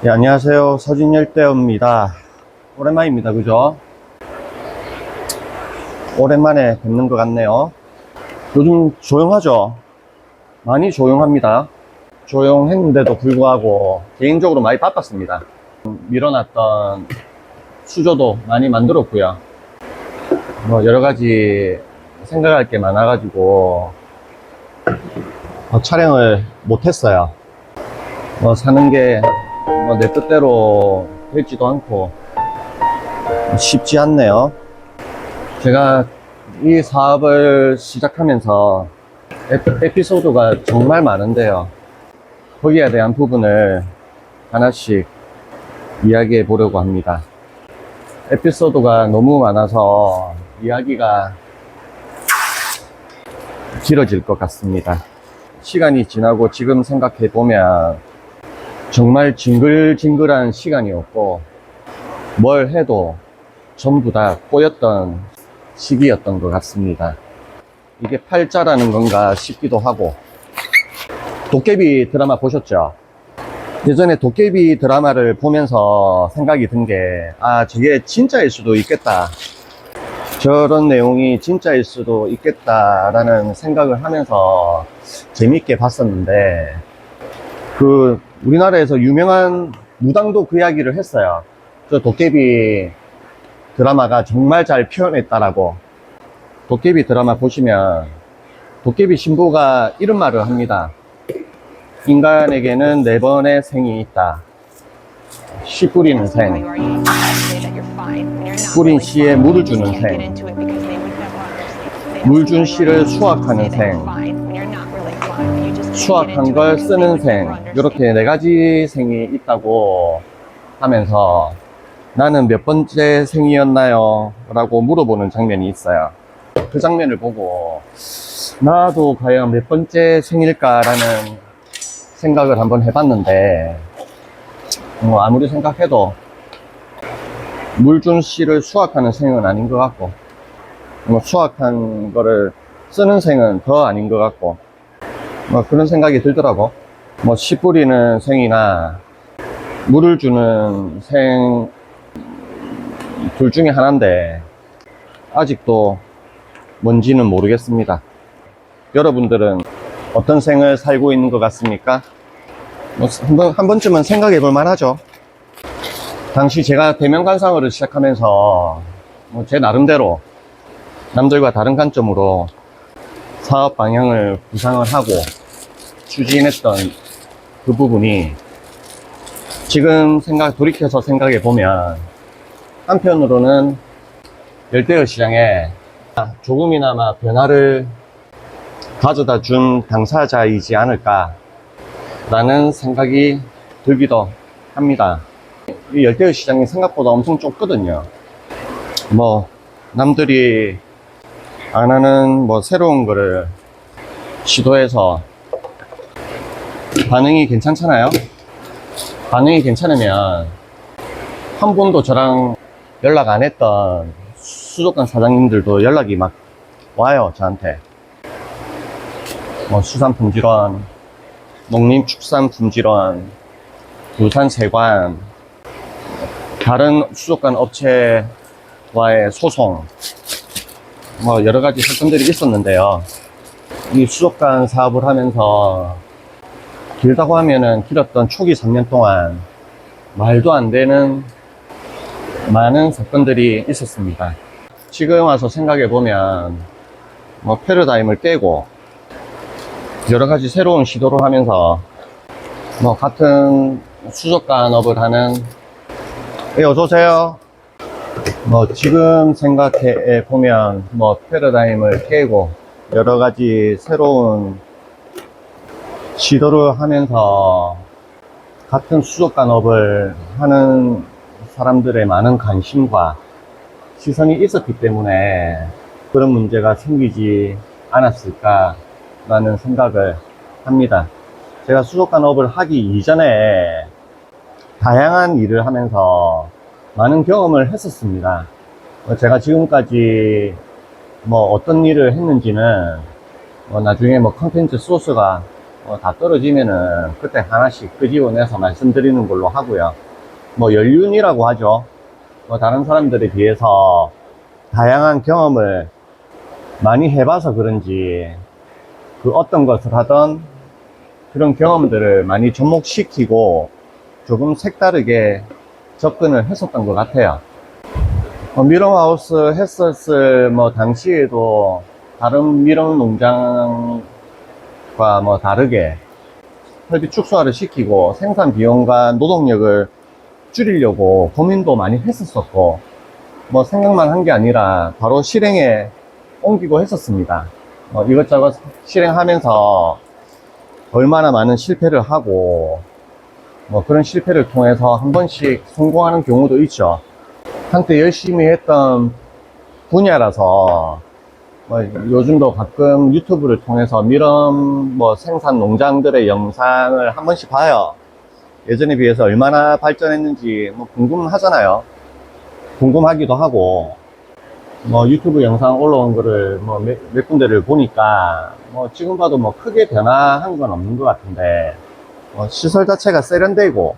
예, 안녕하세요. 서진열대입니다. 오랜만입니다. 그죠? 오랜만에 뵙는 것 같네요. 요즘 조용하죠? 많이 조용합니다. 조용했는데도 불구하고 개인적으로 많이 바빴습니다. 밀어놨던 수조도 많이 만들었고요. 뭐 여러 가지 생각할 게 많아가지고 촬영을 못했어요. 사는 게 내 뜻대로 되지도 않고 쉽지 않네요. 제가 이 사업을 시작하면서 에피소드가 정말 많은데요. 거기에 대한 부분을 하나씩 이야기해 보려고 합니다. 에피소드가 너무 많아서 이야기가 길어질 것 같습니다. 시간이 지나고 지금 생각해 보면 정말 징글징글한 시간이었고 뭘 해도 전부 다 꼬였던 시기였던 것 같습니다. 이게 팔자라는 건가 싶기도 하고. 도깨비 드라마 보셨죠? 예전에 도깨비 드라마를 보면서 생각이 든 게 저게 진짜일 수도 있겠다, 저런 내용이 진짜일 수도 있겠다라는 생각을 하면서 재밌게 봤었는데, 우리나라에서 유명한 무당도 그 이야기를 했어요. 저 도깨비 드라마가 정말 잘 표현했다라고. 도깨비 드라마 보시면 도깨비 신부가 이런 말을 합니다. 인간에게는 4번의 생이 있다. 씨 뿌리는 생, 뿌린 씨에 물을 주는 생, 물 준 씨를 수확하는 생, 수확한 걸 쓰는 생, 이렇게 4가지 생이 있다고 하면서 나는 몇 번째 생이었나요? 라고 물어보는 장면이 있어요. 그 장면을 보고 나도 과연 몇 번째 생일까라는 생각을 한번 해봤는데, 아무리 생각해도 물 준 씨를 수확하는 생은 아닌 것 같고, 수확한 거를 쓰는 생은 더 아닌 것 같고, 그런 생각이 들더라고. 씨 뿌리는 생이나 물을 주는 생, 둘 중에 하나인데 아직도 뭔지는 모르겠습니다. 여러분들은 어떤 생을 살고 있는 것 같습니까? 한 번쯤은 생각해 볼 만하죠. 당시 제가 대면관상어를 시작하면서 제 나름대로 남들과 다른 관점으로 사업 방향을 구상을 하고 추진했던 그 부분이 지금 돌이켜서 생각해 보면 한편으로는 열대어 시장에 조금이나마 변화를 가져다 준 당사자이지 않을까 라는 생각이 들기도 합니다. 이 열대어 시장이 생각보다 엄청 좁거든요. 남들이 안 하는 새로운 거를 시도해서 반응이 괜찮잖아요. 반응이 괜찮으면 한 번도 저랑 연락 안 했던 수족관 사장님들도 연락이 막 와요, 저한테. 수산품질원, 농림축산품질원, 부산세관, 다른 수족관 업체와의 소송, 여러 가지 사건들이 있었는데요. 이 수족관 사업을 하면서 길다고 하면은 길었던 초기 3년 동안 말도 안 되는 많은 사건들이 있었습니다. 지금 와서 생각해 보면 패러다임을 깨고 여러 가지 새로운 시도를 하면서 같은 수족관업을 하는, 어서오세요. 지금 생각해 보면 패러다임을 깨고 여러 가지 새로운 시도를 하면서 같은 수족관업을 하는 사람들의 많은 관심과 시선이 있었기 때문에 그런 문제가 생기지 않았을까라는 생각을 합니다. 제가 수족관업을 하기 이전에 다양한 일을 하면서 많은 경험을 했었습니다. 제가 지금까지 어떤 일을 했는지는 나중에 컨텐츠 소스가 다 떨어지면은 그때 하나씩 끄집어내서 말씀드리는 걸로 하고요. 뭐 연륜이라고 하죠. 뭐 다른 사람들에 비해서 다양한 경험을 많이 해봐서 그런지 그 어떤 것을 하던 그런 경험들을 많이 접목시키고 조금 색다르게 접근을 했었던 것 같아요. 미럼하우스 했었을 뭐 당시에도 다른 미럼 농장과 뭐 다르게 설비 축소화를 시키고 생산 비용과 노동력을 줄이려고 고민도 많이 했었었고, 뭐 생각만 한 게 아니라 바로 실행에 옮기고 했었습니다. 이것저것 실행하면서 얼마나 많은 실패를 하고, 뭐 그런 실패를 통해서 한 번씩 성공하는 경우도 있죠. 한때 열심히 했던 분야라서 뭐 요즘도 가끔 유튜브를 통해서 미럼 뭐 생산 농장들의 영상을 한 번씩 봐요. 예전에 비해서 얼마나 발전했는지 뭐 궁금하잖아요. 궁금하기도 하고, 뭐 유튜브 영상 올라온 거를 뭐 몇 군데를 보니까 뭐 지금 봐도 뭐 크게 변화한 건 없는 것 같은데, 시설 자체가 세련되고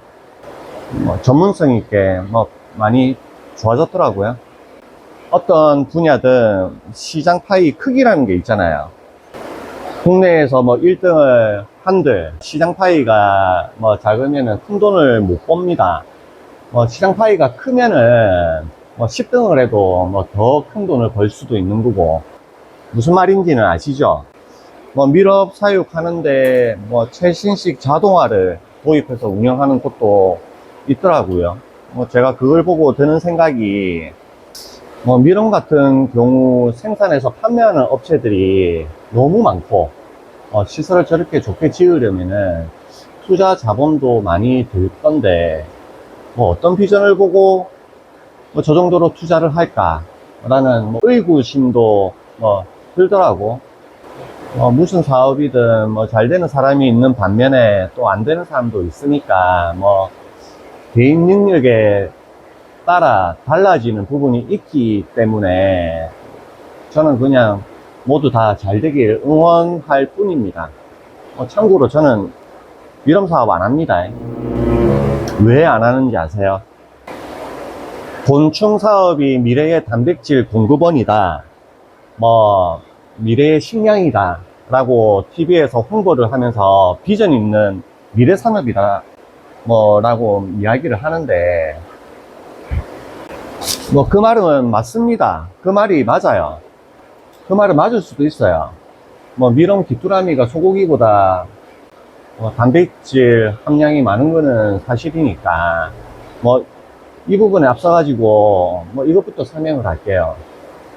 뭐 전문성 있게 뭐 많이 좋아졌더라고요. 어떤 분야든 시장 파이 크기라는 게 있잖아요. 국내에서 뭐 1등을 한들 시장 파이가 뭐 작으면은 큰 돈을 못 법니다. 뭐 시장 파이가 크면은 뭐 10등을 해도 뭐 더 큰 돈을 벌 수도 있는 거고, 무슨 말인지는 아시죠? 뭐 밀업 사육하는데 뭐 최신식 자동화를 도입해서 운영하는 곳도 있더라고요. 뭐 제가 그걸 보고 드는 생각이, 뭐 밀원 같은 경우 생산해서 판매하는 업체들이 너무 많고, 시설을 저렇게 좋게 지으려면은 투자 자본도 많이 들 건데, 뭐 어떤 비전을 보고 뭐 저 정도로 투자를 할까라는 뭐 의구심도 뭐 들더라고. 무슨 사업이든 뭐 잘 되는 사람이 있는 반면에 또 안 되는 사람도 있으니까, 뭐 개인 능력에 따라 달라지는 부분이 있기 때문에 저는 그냥 모두 다 잘 되길 응원할 뿐입니다. 참고로 저는 밀럼 사업 안 합니다. 왜 안 하는지 아세요? 곤충 사업이 미래의 단백질 공급원이다, 뭐 미래의 식량이다 라고 TV에서 홍보를 하면서 비전 있는 미래 산업이다 뭐 라고 이야기를 하는데, 뭐 그 말은 맞습니다. 그 말이 맞아요. 그 말은 맞을 수도 있어요. 뭐 밀원 귀뚜라미가 소고기보다 단백질 함량이 많은 거는 사실이니까, 뭐 이 부분에 앞서가지고 뭐 이것부터 설명을 할게요.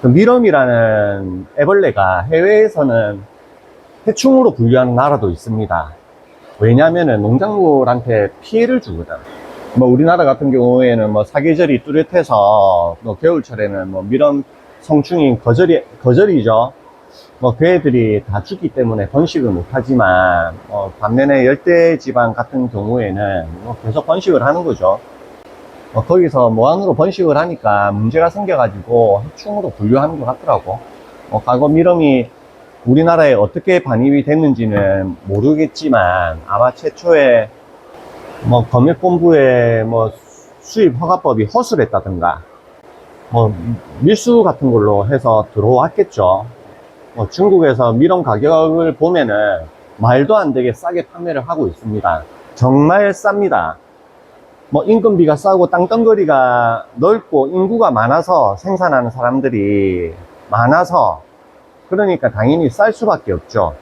그 밀웜이라는 애벌레가 해외에서는 해충으로 분류하는 나라도 있습니다. 왜냐하면은 농작물한테 피해를 주거든. 뭐 우리나라 같은 경우에는 뭐 사계절이 뚜렷해서 뭐 겨울철에는 뭐 밀웜 성충인 거절이죠. 뭐 그 애들이 다 죽기 때문에 번식을 못하지만, 반면에 열대지방 같은 경우에는 뭐 계속 번식을 하는 거죠. 거기서 무한으로 번식을 하니까 문제가 생겨가지고 해충으로 분류하는 것 같더라고. 과거 밀웜이 우리나라에 어떻게 반입이 됐는지는 모르겠지만, 아마 최초에 뭐 검역본부의 뭐 수입 허가법이 허술했다든가, 뭐 밀수 같은 걸로 해서 들어왔겠죠. 중국에서 밀원 가격을 보면은 말도 안 되게 싸게 판매를 하고 있습니다. 정말 쌉니다. 뭐 인건비가 싸고 땅덩어리가 넓고 인구가 많아서 생산하는 사람들이 많아서, 그러니까 당연히 쌀 수밖에 없죠.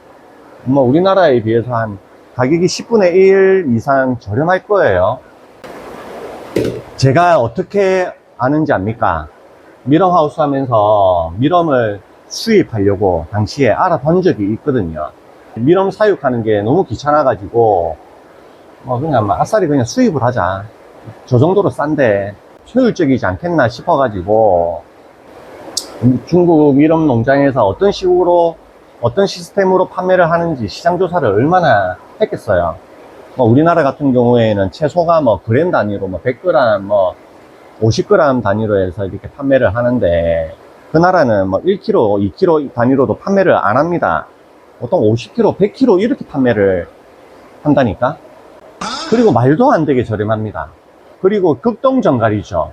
뭐 우리나라에 비해서 한 가격이 10분의 1 이상 저렴할 거예요. 제가 어떻게 아는지 압니까? 밀웜하우스 하면서 밀웜을 수입하려고 당시에 알아본 적이 있거든요. 밀웜 사육하는 게 너무 귀찮아가지고 그냥 아싸리 그냥 수입을 하자, 저 정도로 싼데 효율적이지 않겠나 싶어가지고 중국 밀웜 농장에서 어떤 식으로 어떤 시스템으로 판매를 하는지 시장 조사를 얼마나 했겠어요. 우리나라 같은 경우에는 채소가 뭐 그램 단위로 뭐 100g 뭐 50g 단위로 해서 이렇게 판매를 하는데, 그 나라는 뭐 1kg, 2kg 단위로도 판매를 안 합니다. 보통 50kg, 100kg 이렇게 판매를 한다니까. 그리고 말도 안 되게 저렴합니다. 그리고 극동정갈이죠.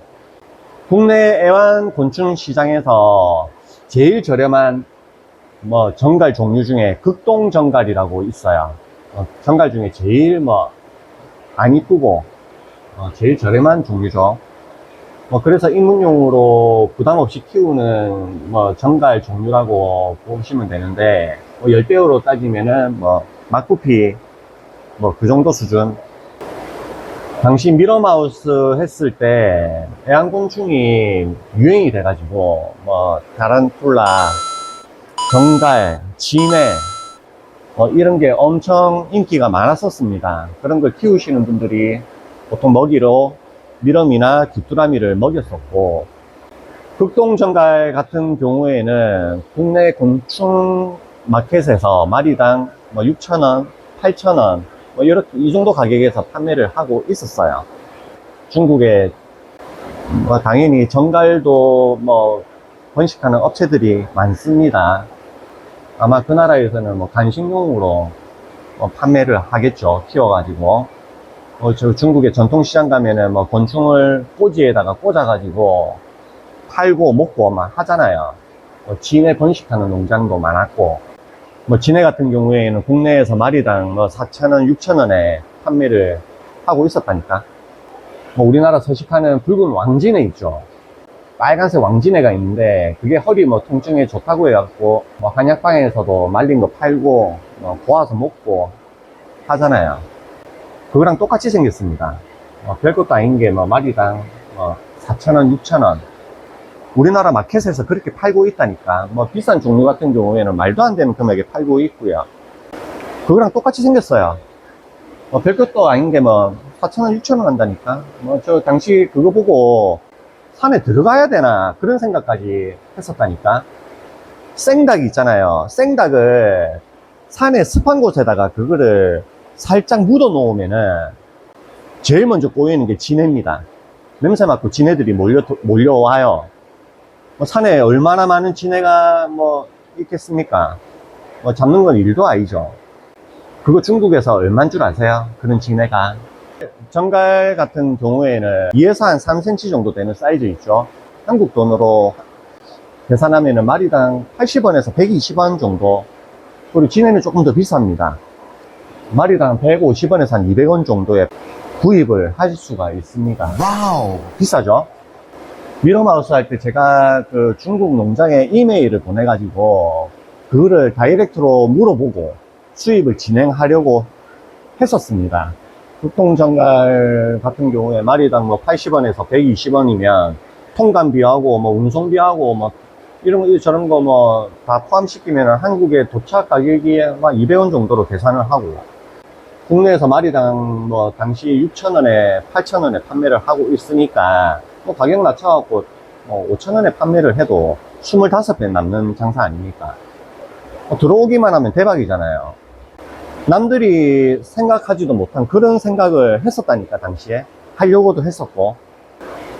국내 애완곤충 시장에서 제일 저렴한 뭐 정갈 종류 중에 극동정갈이라고 있어요. 정갈 중에 제일 안 이쁘고 제일 저렴한 종류죠. 그래서 입문용으로 부담 없이 키우는 정갈 종류라고 보시면 되는데, 열대어로 따지면은 막부피 그 정도 수준. 당시 미러마우스 했을 때 애완곤충이 유행이 돼가지고 타란툴라, 정갈, 진해 이런 게 엄청 인기가 많았었습니다. 그런 걸 키우시는 분들이 보통 먹이로 미럼이나 귀뚜라미를 먹였었고, 극동정갈 같은 경우에는 국내 곤충 마켓에서 마리당 6,000원, 8,000원 이렇게 이 정도 가격에서 판매를 하고 있었어요. 중국에 당연히 정갈도 번식하는 업체들이 많습니다. 아마 그 나라에서는 간식용으로 판매를 하겠죠. 키워가지고. 저 중국의 전통시장 가면은 곤충을 꼬지에다가 꽂아가지고 팔고 먹고 막 하잖아요. 진해 번식하는 농장도 많았고, 진해 같은 경우에는 국내에서 마리당 4,000원, 6,000원에 판매를 하고 있었다니까. 우리나라 서식하는 붉은 왕진해 있죠. 빨간색 왕진해가 있는데 그게 허리 통증에 좋다고 해갖고 한약방에서도 말린 거 팔고 고아서 먹고 하잖아요. 그거랑 똑같이 생겼습니다. 별것도 아닌 게 마리당 4,000원, 6,000원. 우리나라 마켓에서 그렇게 팔고 있다니까. 비싼 종류 같은 경우에는 말도 안 되는 금액에 팔고 있고요. 그거랑 똑같이 생겼어요. 별것도 아닌 게 4,000원, 6,000원 한다니까. 저 당시 그거 보고 산에 들어가야 되나 그런 생각까지 했었다니까. 생닭 있잖아요. 생닭을 산에 습한 곳에다가 그거를 살짝 묻어 놓으면은 제일 먼저 꼬이는 게 진해입니다. 냄새 맡고 진해들이 몰려와요. 산에 얼마나 많은 진해가 있겠습니까? 잡는 건 일도 아니죠. 그거 중국에서 얼마인 줄 아세요? 그런 진해가. 정갈 같은 경우에는 2에서 한 3cm 정도 되는 사이즈 있죠. 한국 돈으로 계산하면은 마리당 80원에서 120원 정도. 그리고 진해는 조금 더 비쌉니다. 마리당 150원에서 한 200원 정도에 구입을 하실 수가 있습니다. 와우, 비싸죠? 미러마우스 할 때 제가 그 중국 농장에 이메일을 보내가지고 그거를 다이렉트로 물어보고 수입을 진행하려고 했었습니다. 극동정갈 같은 경우에 마리당 80원에서 120원이면 통관비하고 운송비하고 이런 거 저런 거 다 포함시키면 한국에 도착 가격이 한 200원 정도로 계산을 하고, 국내에서 마리당 당시 6,000원에 8,000원에 판매를 하고 있으니까 가격 낮춰갖고 5,000원에 판매를 해도 25배 남는 장사 아닙니까? 들어오기만 하면 대박이잖아요. 남들이 생각하지도 못한 그런 생각을 했었다니까. 당시에 하려고도 했었고.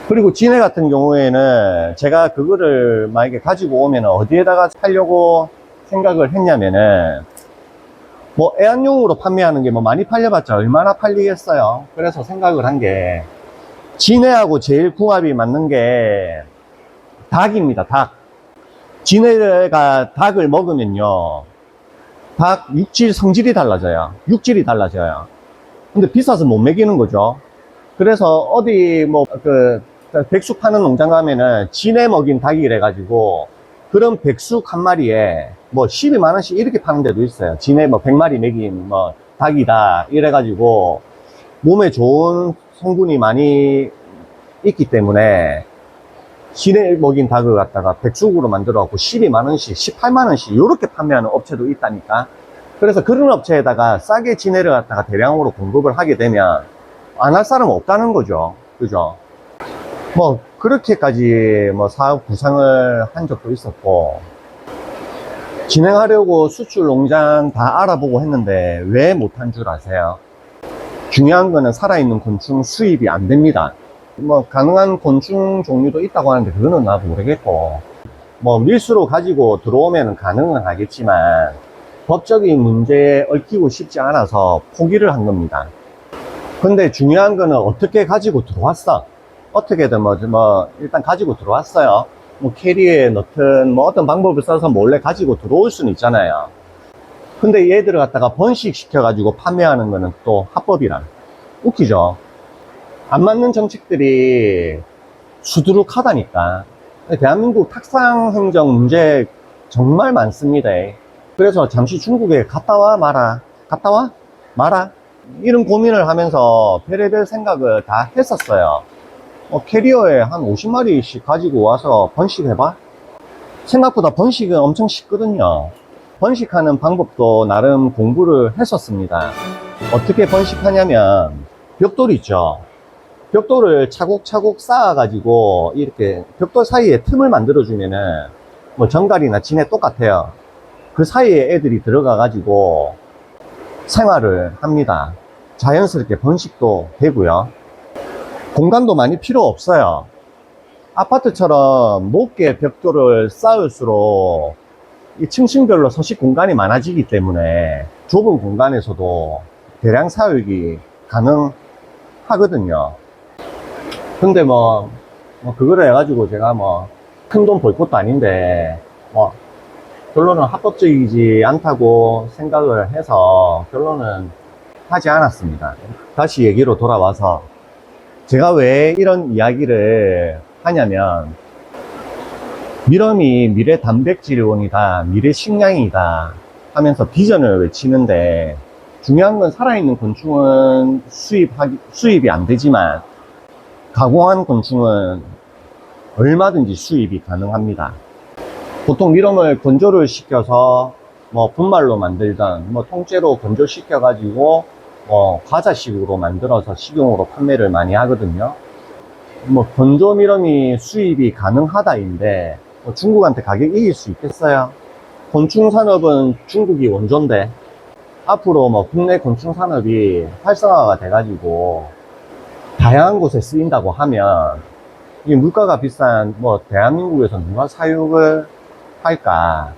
그리고 진해 같은 경우에는 제가 그거를 만약에 가지고 오면 어디에다가 팔려고 생각을 했냐면은 애완용으로 판매하는 게 많이 팔려봤자 얼마나 팔리겠어요. 그래서 생각을 한 게 진해하고 제일 궁합이 맞는 게 닭입니다. 닭. 진해가 닭을 먹으면요, 닭 육질 성질이 달라져요. 육질이 달라져요. 근데 비싸서 못 먹이는 거죠. 그래서 어디 백숙 파는 농장 가면은 진해 먹인 닭이래 가지고 그런 백숙 한 마리에 12만 원씩 이렇게 파는 데도 있어요. 진해 100마리 먹인 닭이다 이래 가지고 몸에 좋은 성분이 많이 있기 때문에 진해 먹인 닭을 갖다가 백숙으로 만들어 갖고 12만 원씩, 18만 원씩 이렇게 판매하는 업체도 있다니까. 그래서 그런 업체에다가 싸게 진해를 갖다가 대량으로 공급을 하게 되면 안 할 사람은 없다는 거죠. 그죠? 그렇게까지 사업 구상을 한 적도 있었고, 진행하려고 수출 농장 다 알아보고 했는데 왜 못한 줄 아세요? 중요한 거는 살아있는 곤충 수입이 안 됩니다. 가능한 곤충 종류도 있다고 하는데 그거는 나도 모르겠고, 밀수로 가지고 들어오면 가능은 하겠지만 법적인 문제에 얽히고 싶지 않아서 포기를 한 겁니다. 근데 중요한 거는 어떻게 가지고 들어왔어. 어떻게든 일단 가지고 들어왔어요. 뭐 캐리어에 넣든 뭐 어떤 방법을 써서 몰래 가지고 들어올 수는 있잖아요. 근데 얘들을 갖다가 번식시켜가지고 판매하는 거는 또 합법이라. 웃기죠? 안 맞는 정책들이 수두룩하다니까. 대한민국 탁상행정 문제 정말 많습니다. 그래서 잠시 중국에 갔다 와 마라, 갔다 와 마라, 이런 고민을 하면서 별의별 생각을 다 했었어요. 캐리어에 한 50마리씩 가지고 와서 번식해봐? 생각보다 번식은 엄청 쉽거든요. 번식하는 방법도 나름 공부를 했었습니다. 어떻게 번식하냐면 벽돌 있죠. 벽돌을 차곡차곡 쌓아가지고 이렇게 벽돌 사이에 틈을 만들어주면은 뭐 정갈이나 진해 똑같아요. 그 사이에 애들이 들어가가지고 생활을 합니다. 자연스럽게 번식도 되고요. 공간도 많이 필요 없어요. 아파트처럼 높게 벽돌을 쌓을수록 이 층층별로 서식 공간이 많아지기 때문에 좁은 공간에서도 대량 사육이 가능하거든요. 근데 그거를 해가지고 제가 큰 돈 벌 것도 아닌데, 결론은 합법적이지 않다고 생각을 해서 결론은 하지 않았습니다. 다시 얘기로 돌아와서 제가 왜 이런 이야기를 하냐면, 밀엄이 미래 단백질원이다, 미래 식량이다 하면서 비전을 외치는데, 중요한 건 살아있는 곤충은 수입이 안 되지만 가공한 곤충은 얼마든지 수입이 가능합니다. 보통 밀엄을 건조를 시켜서 분말로 만들던 통째로 건조시켜 가지고 과자식으로 만들어서 식용으로 판매를 많이 하거든요. 건조 밀엄이 수입이 가능하다인데 중국한테 가격 이길 수 있겠어요? 곤충 산업은 중국이 원조인데 앞으로 국내 곤충 산업이 활성화가 돼 가지고 다양한 곳에 쓰인다고 하면 이 물가가 비싼 대한민국에서 누가 사육을 할까?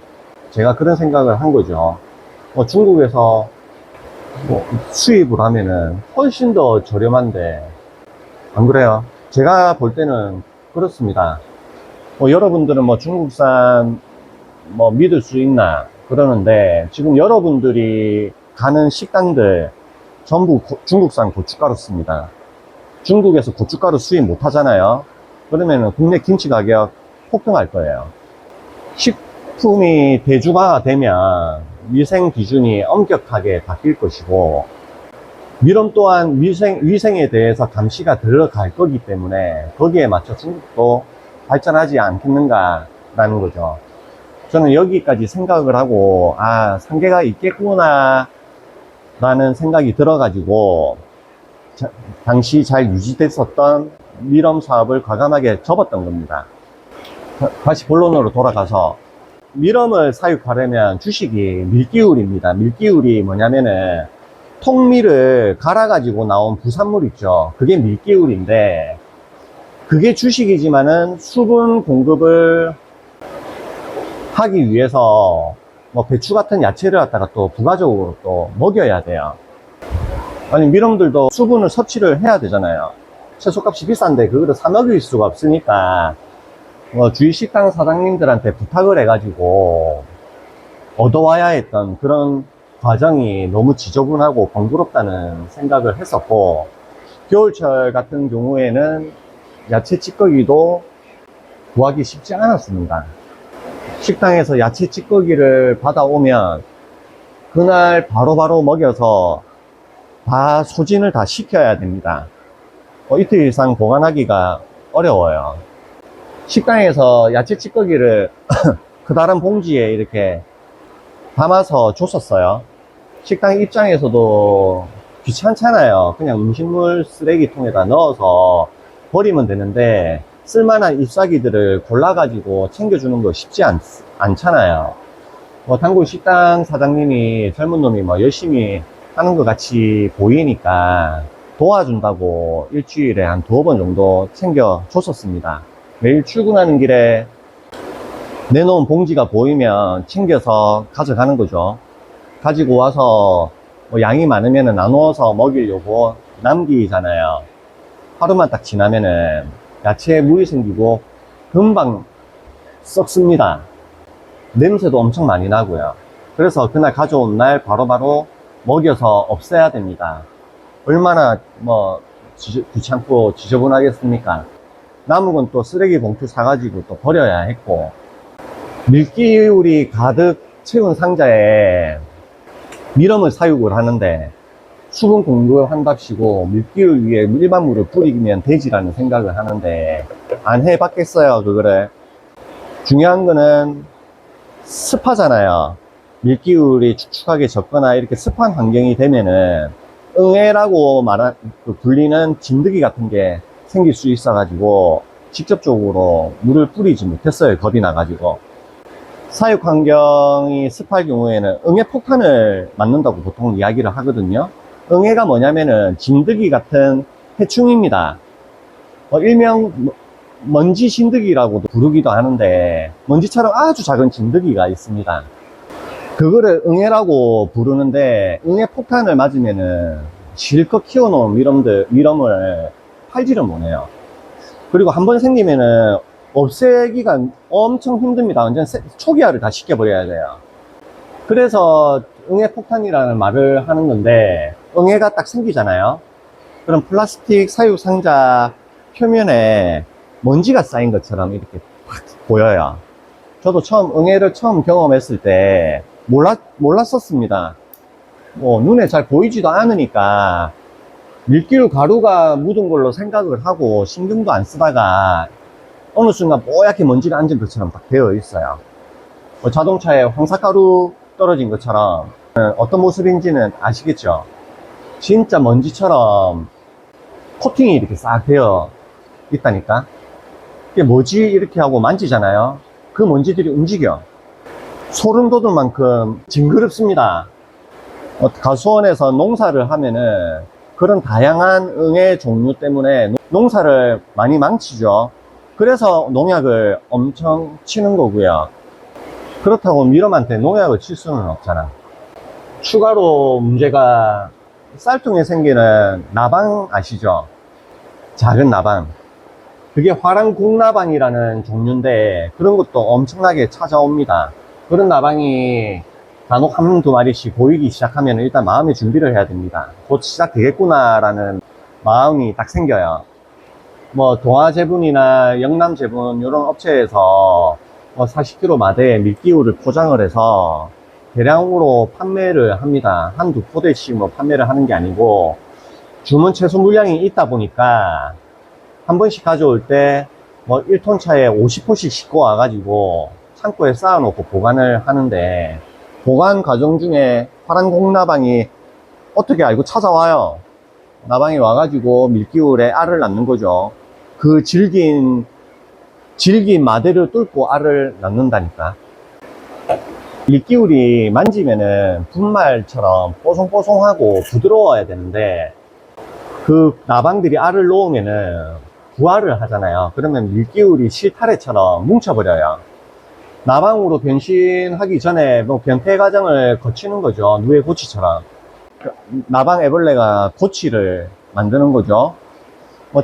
제가 그런 생각을 한 거죠. 중국에서 수입을 하면은 훨씬 더 저렴한데 안 그래요? 제가 볼 때는 그렇습니다. 여러분들은 중국산 믿을 수 있나 그러는데, 지금 여러분들이 가는 식당들 전부 중국산 고춧가루 씁니다. 중국에서 고춧가루 수입 못 하잖아요. 그러면은 국내 김치 가격 폭등할 거예요. 식품이 대중화가 되면 위생 기준이 엄격하게 바뀔 것이고, 밀엄 또한 위생에 대해서 감시가 들어갈 거기 때문에 거기에 맞춰 중국도 발전하지 않겠는가라는 거죠. 저는 여기까지 생각을 하고, 상계가 있겠구나 라는 생각이 들어가지고 당시 잘 유지됐었던 밀엄 사업을 과감하게 접었던 겁니다. 다시 본론으로 돌아가서, 밀엄을 사육하려면 주식이 밀기울입니다. 밀기울이 뭐냐면은 통밀을 갈아가지고 나온 부산물 있죠. 그게 밀기울인데, 그게 주식이지만은 수분 공급을 하기 위해서 배추 같은 야채를 갖다가 또 부가적으로 또 먹여야 돼요. 아니, 밀엄들도 수분을 섭취를 해야 되잖아요. 채소값이 비싼데 그거를 사 먹일 수가 없으니까 주위 식당 사장님들한테 부탁을 해가지고 얻어와야 했던 그런 과정이 너무 지저분하고 번거롭다는 생각을 했었고, 겨울철 같은 경우에는 야채 찌꺼기도 구하기 쉽지 않았습니다. 식당에서 야채 찌꺼기를 받아오면 그날 바로바로 먹여서 다 소진을 다 시켜야 됩니다. 이틀 이상 보관하기가 어려워요. 식당에서 야채 찌꺼기를 커다란 봉지에 이렇게 담아서 줬었어요. 식당 입장에서도 귀찮잖아요. 그냥 음식물 쓰레기통에다 넣어서 버리면 되는데, 쓸만한 잎사귀들을 골라가지고 챙겨주는 거 쉽지 않잖아요. 단골 식당 사장님이 젊은 놈이 열심히 하는 것 같이 보이니까 도와준다고 일주일에 한 2번 정도 챙겨줬었습니다. 매일 출근하는 길에 내놓은 봉지가 보이면 챙겨서 가져가는 거죠. 가지고 와서 뭐 양이 많으면 나누어서 먹이려고 남기잖아요. 하루만 딱 지나면은 야채에 물이 생기고 금방 썩습니다. 냄새도 엄청 많이 나고요. 그래서 그날 가져온 날 바로바로 먹여서 없애야 됩니다. 얼마나 귀찮고 지저분하겠습니까? 남은 건 또 쓰레기 봉투 사가지고 또 버려야 했고, 밀기울이 가득 채운 상자에 미럼을 사육을 하는데 수분 공급한답시고 밀기울 위에 일반 물을 뿌리면 되지라는 생각을 하는데 안 해봤겠어요, 그거를. 중요한 거는 습하잖아요. 밀기울이 축축하게 젖거나 이렇게 습한 환경이 되면은 응애라고 불리는 진드기 같은 게 생길 수 있어가지고 직접적으로 물을 뿌리지 못했어요. 겁이 나가지고. 사육 환경이 습할 경우에는 응애 폭탄을 맞는다고 보통 이야기를 하거든요. 응애가 뭐냐면은 진드기 같은 해충입니다. 일명 먼지 진드기라고도 부르기도 하는데 먼지처럼 아주 작은 진드기가 있습니다. 그거를 응애라고 부르는데 응애 폭탄을 맞으면은 실컷 키워놓은 미럼을 팔지를 못해요. 그리고 한번 생기면은 없애기가 엄청 힘듭니다. 완전 초기화를 다 시켜버려야 돼요. 그래서 응애 폭탄이라는 말을 하는 건데, 응애가 딱 생기잖아요. 그럼 플라스틱 사육 상자 표면에 먼지가 쌓인 것처럼 이렇게 확 보여요. 저도 응애를 처음 경험했을 때 몰랐었습니다. 눈에 잘 보이지도 않으니까 밀기울 가루가 묻은 걸로 생각을 하고 신경도 안 쓰다가 어느 순간 뽀얗게 먼지가 앉은 것처럼 딱 되어 있어요. 자동차에 황사가루 떨어진 것처럼 어떤 모습인지는 아시겠죠? 진짜 먼지처럼 코팅이 이렇게 싹 되어 있다니까. 이게 뭐지? 이렇게 하고 만지잖아요. 그 먼지들이 움직여. 소름 돋을 만큼 징그럽습니다. 가수원에서 농사를 하면은 그런 다양한 응애 종류 때문에 농사를 많이 망치죠. 그래서 농약을 엄청 치는 거고요. 그렇다고 미럼한테 농약을 칠 수는 없잖아. 추가로 문제가 쌀통에 생기는 나방 아시죠? 작은 나방. 그게 화랑국나방이라는 종류인데 그런 것도 엄청나게 찾아옵니다. 그런 나방이 간혹 한두 마리씩 보이기 시작하면 일단 마음의 준비를 해야 됩니다. 곧 시작되겠구나라는 마음이 딱 생겨요. 동아제분이나 영남제분 이런 업체에서 40kg 마대에 밀기울을 포장을 해서 대량으로 판매를 합니다. 한두 포대씩 판매를 하는 게 아니고 주문 채소 물량이 있다 보니까 한 번씩 가져올 때 1톤 차에 50포씩 싣고 와가지고 창고에 쌓아놓고 보관을 하는데, 보관 과정 중에 화랑공나방이 어떻게 알고 찾아와요. 나방이 와가지고 밀기울에 알을 낳는 거죠. 그 질긴 마대를 뚫고 알을 낳는다니까. 밀기울이 만지면은 분말처럼 뽀송뽀송하고 부드러워야 되는데 그 나방들이 알을 놓으면은 부화를 하잖아요. 그러면 밀기울이 실타래처럼 뭉쳐버려요. 나방으로 변신하기 전에 변태 과정을 거치는 거죠. 누에 고치처럼. 나방 애벌레가 고치를 만드는 거죠.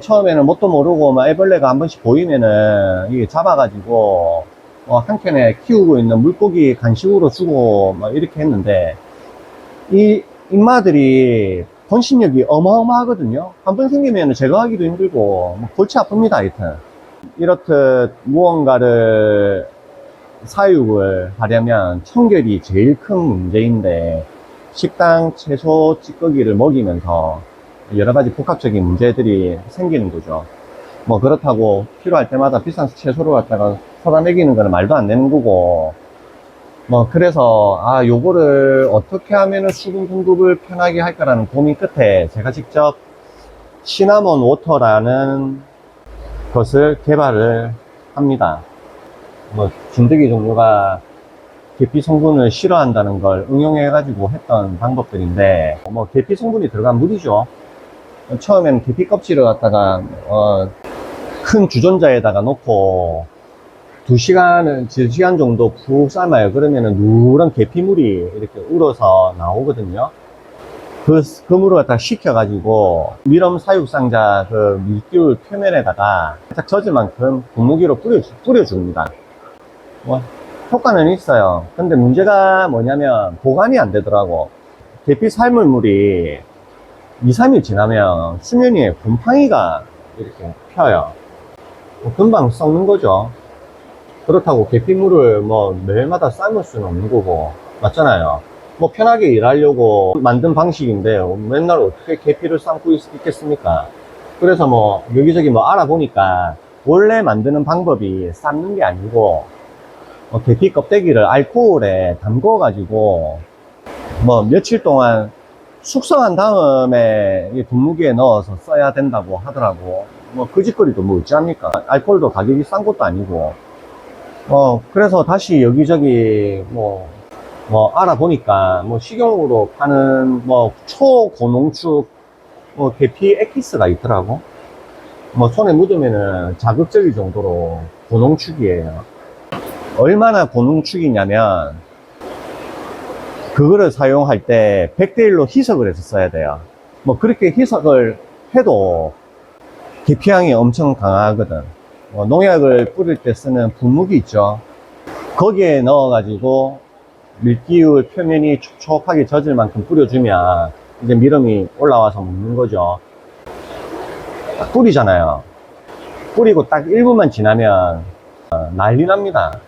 처음에는 뭣도 모르고 애벌레가 한 번씩 보이면은 이게 잡아가지고 한켠에 키우고 있는 물고기 간식으로 주고 이렇게 했는데, 이 인마들이 번식력이 어마어마하거든요. 한 번 생기면 제거하기도 힘들고 골치 아픕니다. 하여튼 이렇듯 무언가를 사육을 하려면 청결이 제일 큰 문제인데, 식당 채소 찌꺼기를 먹이면서 여러 가지 복합적인 문제들이 생기는 거죠. 그렇다고 필요할 때마다 비싼 채소를 갖다가 사다 먹이는 거는 말도 안 되는 거고, 그래서 요거를 어떻게 하면은 수분 공급을 편하게 할까라는 고민 끝에 제가 직접 시나몬 워터라는 것을 개발을 합니다. 진드기 종류가 계피 성분을 싫어한다는 걸 응용해 가지고 했던 방법들인데, 계피 성분이 들어간 물이죠. 처음에는 계피 껍질을 갖다가 큰 주전자에다가 놓고 2시간 정도 푹 삶아요. 그러면은 누런 계피물이 이렇게 우러서 나오거든요. 그 물을 갖다 식혀가지고 미럼 사육상자 그 밀기울 표면에다가 살짝 젖을 만큼 분무기로 뿌려줍니다. 뭐, 효과는 있어요. 근데 문제가 뭐냐면 보관이 안 되더라고. 계피 삶은 물이 2, 3일 지나면 수면 위에 곰팡이가 이렇게 펴요. 뭐 금방 썩는 거죠. 그렇다고 계피물을 뭐 매일마다 삶을 수는 없는 거고, 맞잖아요. 뭐 편하게 일하려고 만든 방식인데 맨날 어떻게 계피를 삶고 있겠습니까? 그래서 뭐 여기저기 뭐 알아보니까 원래 만드는 방법이 삶는 게 아니고 계피 껍데기를 알코올에 담궈 가지고 뭐 며칠 동안 숙성한 다음에 이 분무기에 넣어서 써야 된다고 하더라고. 뭐 그 짓거리도 뭐 어찌합니까? 알코올도 가격이 싼 것도 아니고. 그래서 다시 여기저기 뭐 알아보니까 뭐 식용으로 파는 뭐 초고농축 계피 엑기스가 있더라고. 뭐 손에 묻으면은 자극적일 정도로 고농축이에요. 얼마나 고농축이냐면 그거를 사용할 때 100대1로 희석을 해서 써야 돼요. 뭐 그렇게 희석을 해도 계피향이 엄청 강하거든. 농약을 뿌릴 때 쓰는 분무기 있죠. 거기에 넣어가지고 밀기울 표면이 촉촉하게 젖을 만큼 뿌려주면 이제 미름이 올라와서 먹는 거죠. 딱 뿌리잖아요. 뿌리고 딱 1분만 지나면 난리 납니다.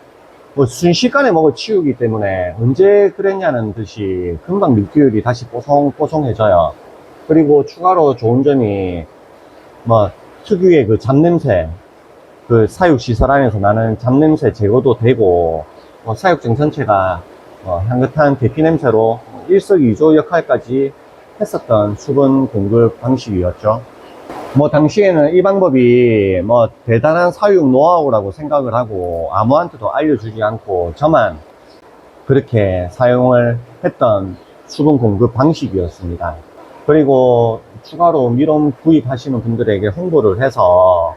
뭐 순식간에 먹을 치우기 때문에 언제 그랬냐는 듯이 금방 밀기울이 다시 뽀송뽀송해져요. 그리고 추가로 좋은 점이 뭐 특유의 그 잡냄새, 그 사육시설 안에서 나는 잡냄새 제거도 되고 사육장 전체가 향긋한 계피 냄새로 일석이조 역할까지 했었던 수분 공급 방식이었죠. 뭐 당시에는 이 방법이 뭐 대단한 사육 노하우라고 생각을 하고 아무한테도 알려주지 않고 저만 그렇게 사용을 했던 수분 공급 방식이었습니다. 그리고 추가로 미럼 구입하시는 분들에게 홍보를 해서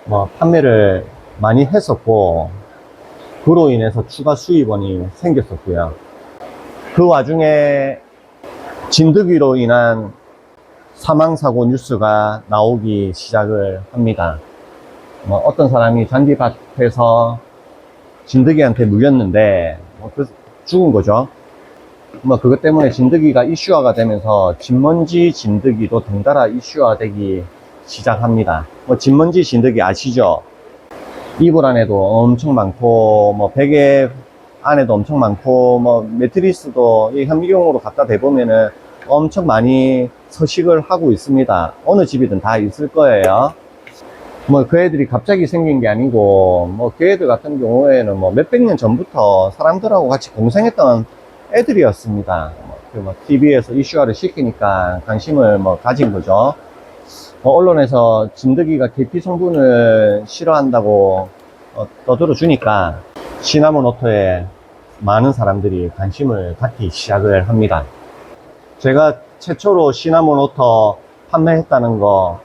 뭐 판매를 많이 했었고 그로 인해서 추가 수입원이 생겼었고요. 그 와중에 진드기로 인한 사망사고 뉴스가 나오기 시작을 합니다. 뭐 어떤 사람이 잔디밭에서 진드기한테 물렸는데 죽은 거죠. 뭐 그것 때문에 진드기가 이슈화가 되면서 진먼지 진드기도 덩달아 이슈화되기 시작합니다. 뭐 진먼지 진드기 아시죠? 이불 안에도 엄청 많고 뭐 베개 안에도 엄청 많고 뭐 매트리스도 이 현미경으로 갖다 대보면은 엄청 많이 서식을 하고 있습니다. 어느 집이든 다 있을 거예요. 뭐 그 애들이 갑자기 생긴 게 아니고 뭐 그 애들 같은 경우에는 뭐 몇백 년 전부터 사람들하고 같이 공생했던 애들이었습니다. TV에서 이슈화를 시키니까 관심을 가진 거죠. 언론에서 진드기가 계피 성분을 싫어한다고 떠들어 주니까 시나몬 워터에 많은 사람들이 관심을 갖기 시작을 합니다. 제가 최초로 시나몬 워터 판매했다는 거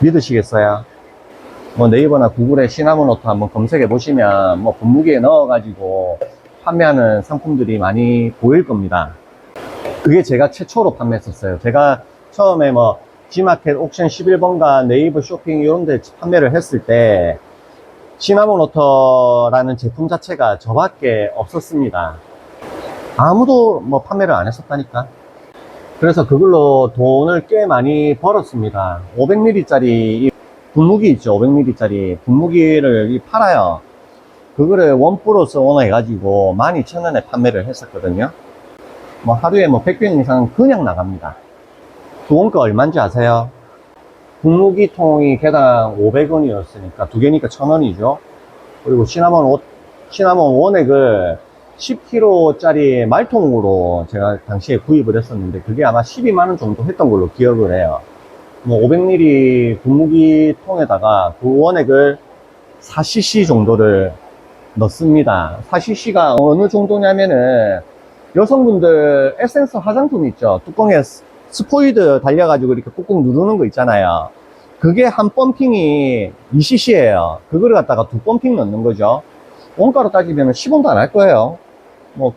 믿으시겠어요? 뭐 네이버나 구글에 시나몬 워터 한번 검색해 보시면 뭐 분무기에 넣어 가지고 판매하는 상품들이 많이 보일 겁니다. 그게 제가 최초로 판매했었어요. 제가 처음에 뭐 G마켓 옥션 11번가 네이버 쇼핑 이런 데 판매를 했을 때 시나몬 워터라는 제품 자체가 저밖에 없었습니다. 아무도 뭐 판매를 안 했었다니까. 그래서 그걸로 돈을 꽤 많이 벌었습니다. 500ml짜리 분무기 있죠. 500ml짜리 분무기를 팔아요. 그거를 원 플러스 원 해가지고 12,000원에 판매를 했었거든요. 뭐 하루에 뭐 100병 이상 그냥 나갑니다. 그 원가 얼마인지 아세요? 분무기 통이 개당 500원이었으니까 두 개니까 1,000원이죠. 그리고 시나몬 원액을 10kg짜리 말통으로 제가 당시에 구입을 했었는데 그게 아마 12만원 정도 했던 걸로 기억을 해요. 뭐 500ml 분무기 통에다가 그 원액을 4cc 정도를 넣습니다. 4cc가 어느 정도냐면은 여성분들 에센스 화장품 있죠. 뚜껑에 스포이드 달려가지고 이렇게 꾹꾹 누르는 거 있잖아요. 그게 한 펌핑이 2cc예요. 그거를 갖다가 2펌핑 넣는 거죠. 원가로 따지면 10원도 안 할 거예요. 뭐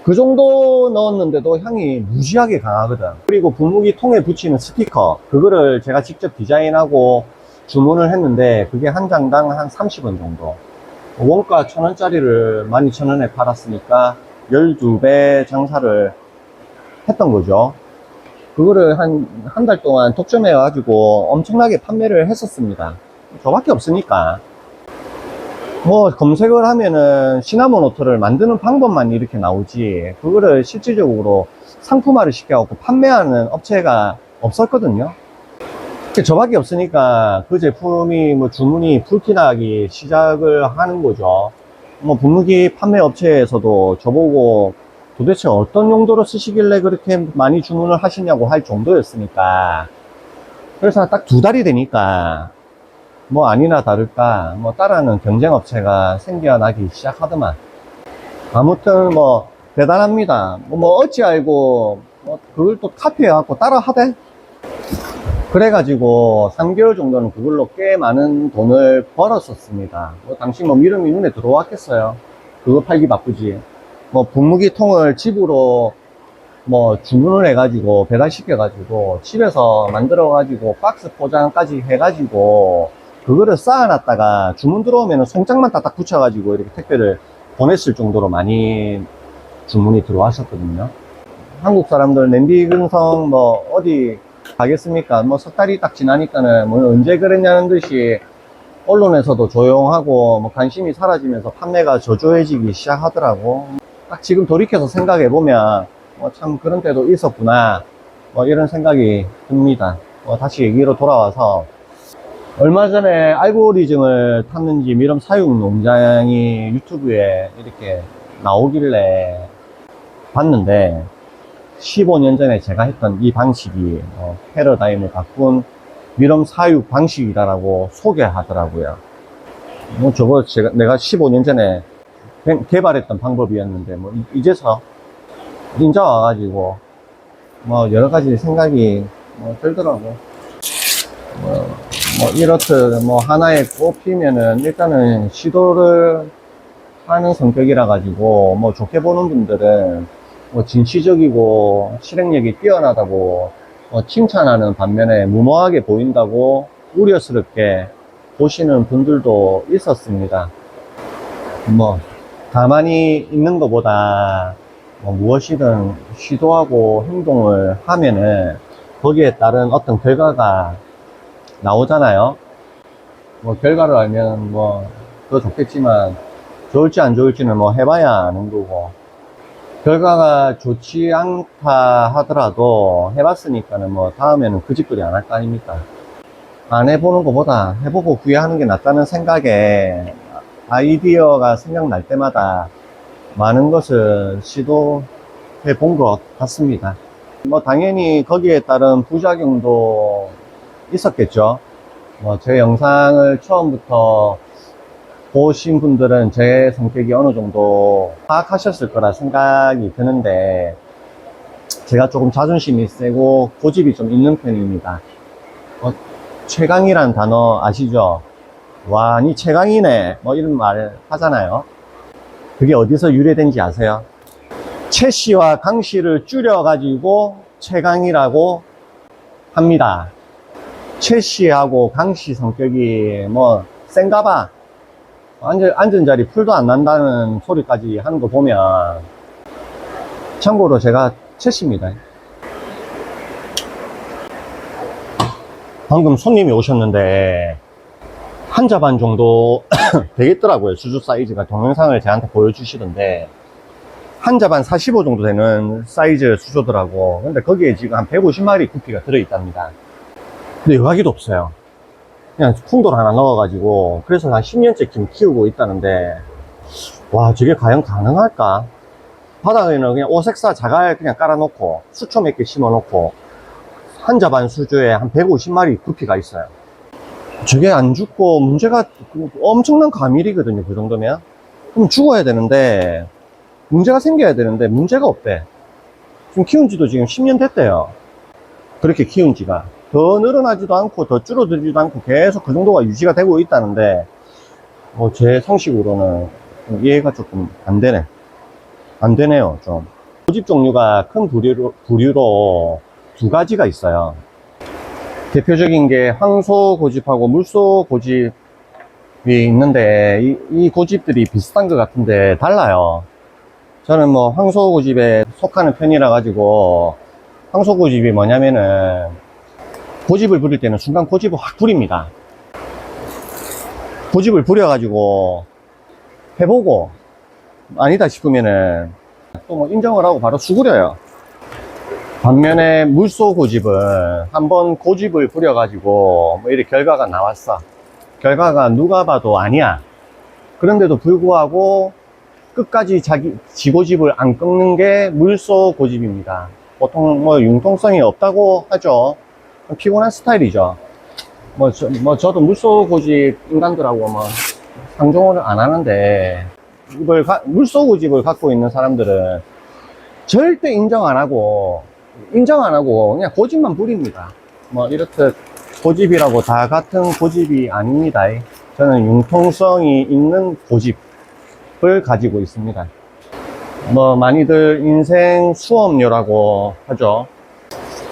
그 정도 넣었는데도 향이 무지하게 강하거든. 그리고 분무기 통에 붙이는 스티커, 그거를 제가 직접 디자인하고 주문을 했는데 그게 한 장당 한 30원 정도. 원가 1,000원짜리를 12,000원에 팔았으니까 12배 장사를 했던 거죠. 그거를 한 달 동안 독점해 가지고 엄청나게 판매를 했었습니다. 저밖에 없으니까. 뭐 검색을 하면은 시나몬 워터를 만드는 방법만 이렇게 나오지, 그거를 실질적으로 상품화를 시켜갖고 판매하는 업체가 없었거든요. 저밖에 없으니까 그 제품이 뭐 주문이 불티나기 시작을 하는 거죠. 뭐 분무기 판매 업체에서도 저보고 도대체 어떤 용도로 쓰시길래 그렇게 많이 주문을 하시냐고 할 정도였으니까. 그래서 딱 2달이 되니까 뭐 아니나 다를까 뭐 따라하는 경쟁 업체가 생겨나기 시작하더만. 아무튼 뭐 대단합니다. 뭐 어찌 알고 뭐 그걸 또 카피해 갖고 따라 하대. 그래가지고 3개월 정도는 그걸로 꽤 많은 돈을 벌었었습니다. 뭐 당시 뭐 미름이 눈에 들어왔겠어요. 그거 팔기 바쁘지. 뭐 분무기 통을 집으로 뭐 주문을 해가지고 배달시켜가지고 집에서 만들어가지고 박스 포장까지 해가지고 그거를 쌓아놨다가 주문 들어오면 송장만 딱딱 붙여가지고 이렇게 택배를 보냈을 정도로 많이 주문이 들어왔었거든요. 한국 사람들 냄비 근성 뭐 어디 가겠습니까? 뭐 석 달이 딱 지나니까는 뭐 언제 그랬냐는 듯이 언론에서도 조용하고 뭐 관심이 사라지면서 판매가 저조해지기 시작하더라고. 딱 지금 돌이켜서 생각해보면 뭐 참 그런 때도 있었구나 뭐 이런 생각이 듭니다. 다시 얘기로 돌아와서 얼마 전에 알고리즘을 탔는지 미럼 사육 농장이 유튜브에 이렇게 나오길래 봤는데 15년 전에 제가 했던 이 방식이 패러다임을 바꾼 미럼 사육 방식이다라고 소개하더라고요. 뭐 저거 내가 15년 전에 개발했던 방법이었는데 뭐 이제서 인자 와가지고 뭐 여러 가지 생각이 들더라고. 뭐 이렇듯 뭐 하나에 꼽히면은 일단은 시도를 하는 성격이라 가지고 뭐 좋게 보는 분들은 뭐 진취적이고 실행력이 뛰어나다고 칭찬하는 반면에 무모하게 보인다고 우려스럽게 보시는 분들도 있었습니다. 뭐 가만히 있는 것보다 뭐 무엇이든 시도하고 행동을 하면은 거기에 따른 어떤 결과가 나오잖아요. 뭐 결과를 알면 뭐 더 좋겠지만 좋을지 안 좋을지는 뭐 해봐야 아는 거고, 결과가 좋지 않다 하더라도 해봤으니까는 뭐 다음에는 그 짓거리 안 할 거 아닙니까? 안 해보는 것보다 해보고 후회하는 게 낫다는 생각에 아이디어가 생각날 때마다 많은 것을 시도해 본 것 같습니다. 뭐 당연히 거기에 따른 부작용도 있었겠죠. 뭐 제 영상을 처음부터 보신 분들은 제 성격이 어느 정도 파악하셨을 거라 생각이 드는데, 제가 조금 자존심이 세고 고집이 좀 있는 편입니다. 최강이란 단어 아시죠? 와, 니 최강이네 뭐 이런 말 하잖아요. 그게 어디서 유래된지 아세요? 최씨와 강씨를 줄여 가지고 최강이라고 합니다. 최씨하고 강씨 성격이 뭐 센가봐, 앉은 자리 풀도 안 난다는 소리까지 하는 거 보면, 참고로 제가 최씨입니다. 방금 손님이 오셨는데 한 자반 정도 되겠더라고요. 수주 사이즈가 동영상을 저한테 보여주시던데 한 자반 45 정도 되는 사이즈 수조더라고. 근데 거기에 지금 한 150마리 구피가 들어있답니다. 근데 여과기도 없어요. 그냥 쿵돌 하나 넣어가지고, 그래서 한 10년째 지금 키우고 있다는데, 와, 저게 과연 가능할까? 바닥에는 그냥 오색사 자갈 그냥 깔아놓고 수초 몇 개 심어놓고 한 자반 수조에 한 150마리 구피가 있어요. 저게 안 죽고, 문제가 엄청난 과밀이거든요. 그 정도면. 그럼 죽어야 되는데, 문제가 생겨야 되는데 문제가 없대. 지금 키운 지도 지금 10년 됐대요. 그렇게 키운 지가. 더 늘어나지도 않고 더 줄어들지도 않고 계속 그 정도가 유지가 되고 있다는데, 제 상식으로는 좀 이해가 조금 안 되네요, 좀. 고집 종류가 큰 부류로 두 가지가 있어요. 대표적인 게 황소 고집하고 물소 고집이 있는데, 이 고집들이 비슷한 것 같은데 달라요. 저는 뭐 황소 고집에 속하는 편이라 가지고, 황소 고집이 뭐냐면은 고집을 부릴 때는 순간 고집을 확 부립니다. 고집을 부려가지고 해보고 아니다 싶으면은 또 뭐 인정을 하고 바로 수그려요. 반면에 물소 고집은 한번 고집을 부려가지고 뭐 이렇게 결과가 나왔어. 결과가 누가 봐도 아니야. 그런데도 불구하고 끝까지 지 고집을 안 꺾는 게 물소 고집입니다. 보통 뭐 융통성이 없다고 하죠. 피곤한 스타일이죠. 저도 물소 고집 인간들하고 뭐 상종을 안 하는데, 물소 고집을 갖고 있는 사람들은 절대 인정 안 하고 그냥 고집만 부립니다. 뭐 이렇듯 고집이라고 다 같은 고집이 아닙니다. 저는 융통성이 있는 고집을 가지고 있습니다. 뭐 많이들 인생 수업료라고 하죠.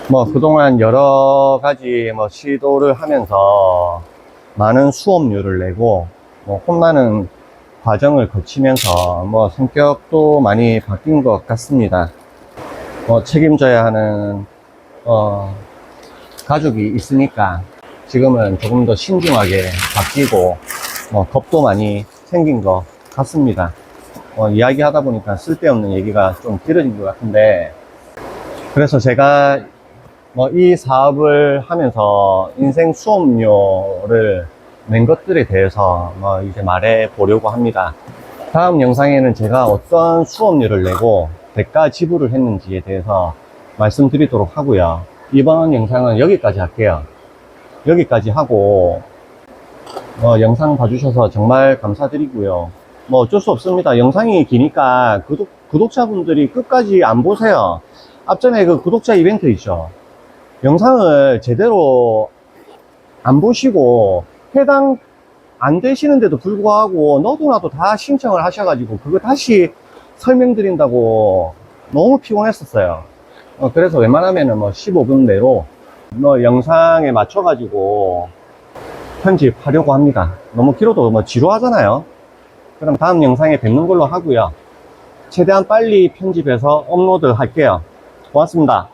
뭐 그동안 여러 가지 뭐 시도를 하면서 많은 수업료를 내고 뭐 혼나는 과정을 거치면서 뭐 성격도 많이 바뀐 것 같습니다. 책임져야 하는 가족이 있으니까 지금은 조금 더 신중하게 바뀌고 겁도 많이 생긴 것 같습니다. 이야기하다 보니까 쓸데없는 얘기가 좀 길어진 것 같은데, 그래서 제가 이 사업을 하면서 인생 수업료를 낸 것들에 대해서 이제 말해 보려고 합니다. 다음 영상에는 제가 어떤 수업료를 내고 대가 지불을 했는지에 대해서 말씀드리도록 하고요. 이번 영상은 여기까지 할게요. 여기까지 하고 영상 봐주셔서 정말 감사드리고요. 어쩔 수 없습니다. 영상이 기니까 구독자분들이 끝까지 안 보세요. 앞전에 그 구독자 이벤트 있죠. 영상을 제대로 안 보시고 해당 안 되시는데도 불구하고 너도 나도 다 신청을 하셔가지고 그거 다시 설명드린다고 너무 피곤했었어요. 그래서 웬만하면은 15분 내로 영상에 맞춰가지고 편집하려고 합니다. 너무 길어도 지루하잖아요. 그럼 다음 영상에 뵙는 걸로 하고요. 최대한 빨리 편집해서 업로드 할게요. 고맙습니다.